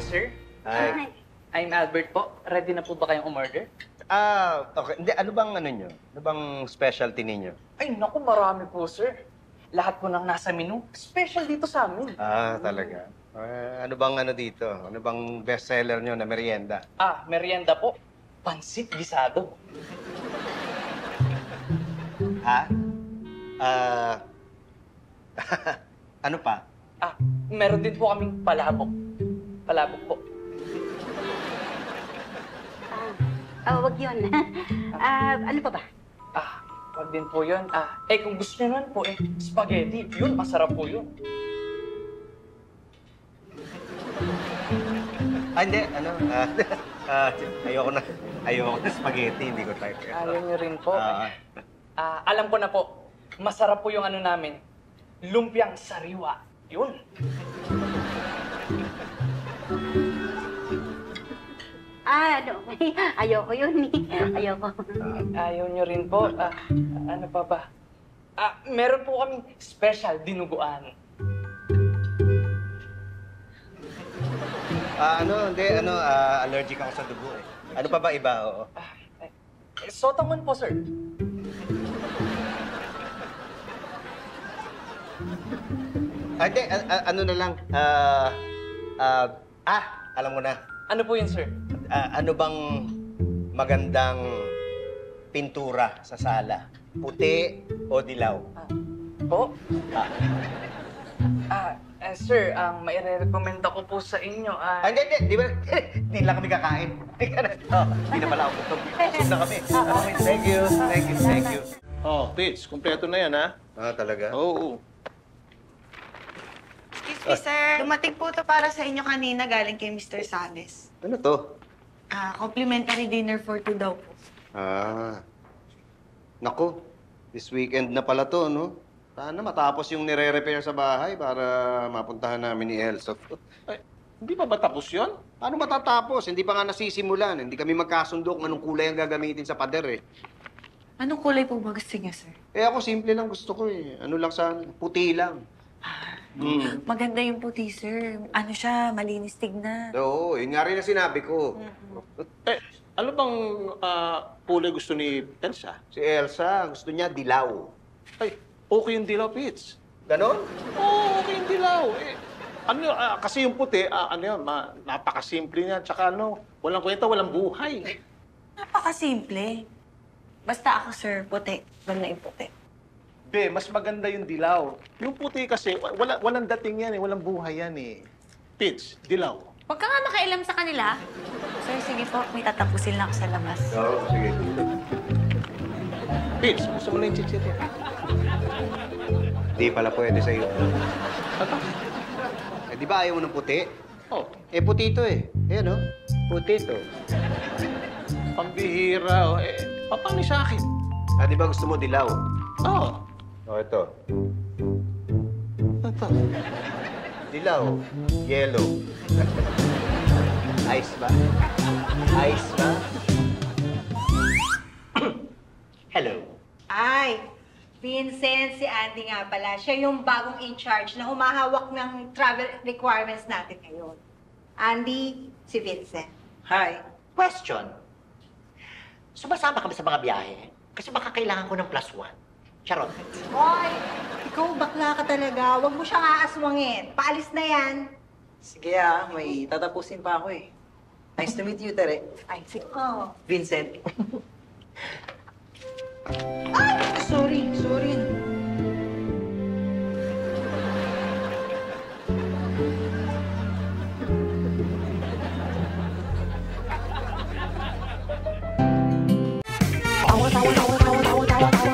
Sir? Hi. I'm Albert po. Ready na po ba kayong umorder? Okay. Hindi, ano bang ano nyo? Ano bang specialty ninyo? Ay, naku, marami po, sir. Lahat po ng nasa menu, special dito sa amin. Talaga. Ano bang ano dito? Ano bang bestseller nyo na merienda? Merienda po. Pansit gisado. Ha? Ano pa? Meron din po kaming palabok. Palabok po. Wag yun. Ano pa ba? Wag din po yun. Kung gusto nyo nun po, spaghetti. Yun, masarap po yun. Hindi. Ano? Ayoko na. Ayoko na spaghetti. Hindi ko type. Ayaw nyo rin po. Alam ko na po. Masarap po yung ano namin. Lumpiang sariwa. Yun. Ayoko yun eh. Ayoko. Ayaw nyo rin po. Ano pa ba? Meron po kaming special dinuguan. Allergic ako sa dugo eh. Ano pa ba iba? Oo. Sotangon po, sir. Hindi, ano na lang. Alam mo na. Ano po yun, sir? Ano bang magandang pintura sa sala? Puti o dilaw? Po? Sir, ang maire-recommend ko po sa inyo ay... Hindi. Di ba? Hindi lang kami kakain. Hindi na pala ako gutom. Busog na kami. Thank you. Oh, Pitch, kumpleto na yan, ha? Talaga? Oo. Excuse me, sir. Dumating po to para sa inyo kanina galing kay Mr. Sales. Ano to? Complimentary dinner for two daw po. Naku. This weekend na pala to, no? Sana matapos yung nire-repair sa bahay para mapuntahan namin ni Elsa. Ay, hindi pa ba tapos yun? Paano matatapos? Hindi pa nga nasisimulan. Hindi kami magkasundo kung anong kulay ang gagamitin sa pader, eh. Anong kulay po ba gusto niya, sir? Ako, simple lang gusto ko, eh. Ano lang sana, puti lang. Maganda yung puti, sir. Ano siya, malinis tignan. Oo, yun nga rin ang sinabi ko. Ano bang kulay gusto ni Elsa? Si Elsa, gusto niya dilaw. Ay, okay yung dilaw, Pitch. Ganon? Oo, okay yung dilaw. Kasi yung puti, napakasimple niya. Tsaka walang kwenta, walang buhay. Napakasimple. Basta ako, sir, puti. Ganda yung puti. Be, mas maganda yung dilaw. Yung puti kasi, walang dating yan eh, walang buhay yan eh. Pitch, dilaw. Huwag ka nga makailam sa kanila. Sir, sige po. May tatapusin lang ako sa labas. Oo, sige. Pitch, gusto mo na yung chichit eh. Hindi pala pwede sa'yo. Ano? Di ba ayaw mo ng puti? Oh, Puti ito eh. Ayan, oh. Puti ito. pambihira. Paano sa akin? Di ba gusto mo dilaw? Oo. Ito. Ito. Dilaw. Yellow. Ice ba? Ice ba? Hello. Ay, Vincent, si Andy nga pala. Siya yung bagong in-charge na humahawak ng travel requirements natin ngayon. Andy, si Vincent. Hi. Question. Sumasama kami sa mga biyahe? Kasi baka kailangan ko ng +1. Charot. Hoy, ikaw bakla ka talaga. Huwag mo siyang aaswangin. Paalis na yan. Sige may tatapusin pa ako eh. Nice to meet you, Tere. Ay, sige. Oh. Vincent. Sorry. Tawa, tawa, tawa, tawa, tawa, tawa, tawa.